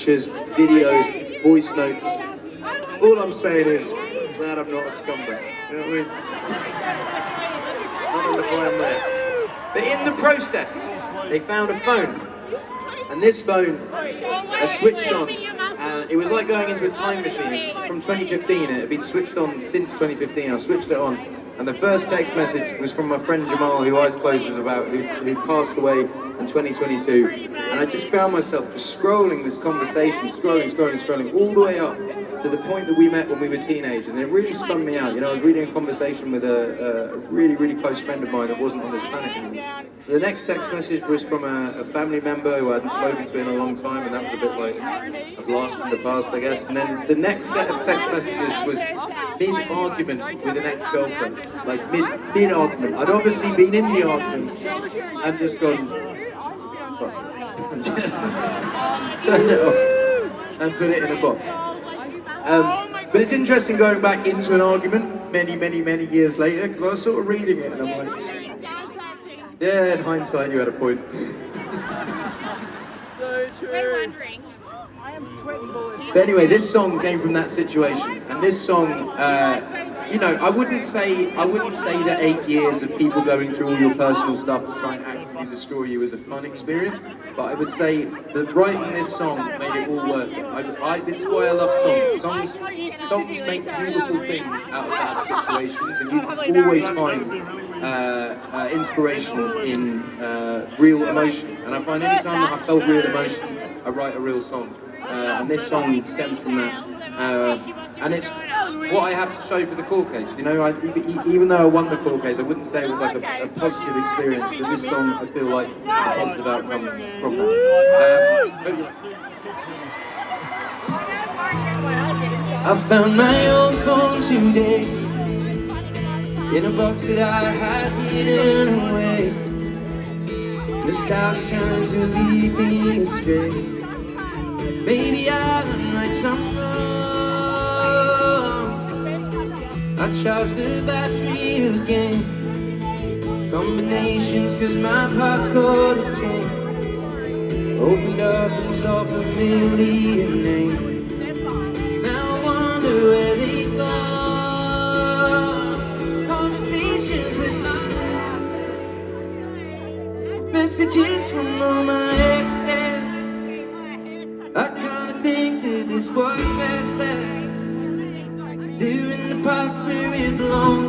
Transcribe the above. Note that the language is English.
pictures, videos, voice notes. All I'm saying is, glad I'm not a scumbag. You know what I mean? Not on the ground there. But in the process, they found a phone. And this phone switched on. It was like going into a time machine. It's from 2015. It had been switched on since 2015. I switched it on. And the first text message was from my friend Jamal, who Eyes Closed is about, who passed away in 2022. And I just found myself just scrolling this conversation, scrolling, all the way up to the point that we met when we were teenagers. And it really spun me out. You know, I was reading a conversation with a really, really close friend of mine that wasn't on this planet anymore. The next text message was from a family member who I hadn't spoken to in a long time, and that was a bit like a blast from the past, I guess. And then the next set of text messages was mid-argument with an ex-girlfriend. Like mid-argument. I'd obviously been in the argument and just gone, and just turned it off and put it in a box. But it's interesting going back into an argument many, many, many years later, because I was sort of reading it and I'm like, yeah, in hindsight you had a point. So true. We're wondering. I am sweating bullets. But anyway, this song came from that situation, and this song, you know, I wouldn't say that 8 years of people going through all your personal stuff to try and actively destroy you is a fun experience, but I would say that writing this song made it all worth it. This is why I love songs. Songs make beautiful things out of bad situations, and you can always find inspiration in real emotion. And I find any time that I felt real emotion, I write a real song. And this song stems from that. And it's what I have to show for the court case. You know, even though I won the court case, I wouldn't say it was like a positive experience, but this song, I feel like a positive outcome from that. I found my old phone today in a box that I had hidden away. Nostalgia trying to lead me astray. Maybe I done right some wrong. I charged the battery again. Combinations cause my parts caught a chain. Opened up and saw a familiar name. Now I wonder where they gone. Conversations with my messages from all my exes. I kinda think that this was best left. There in the past where it belongs.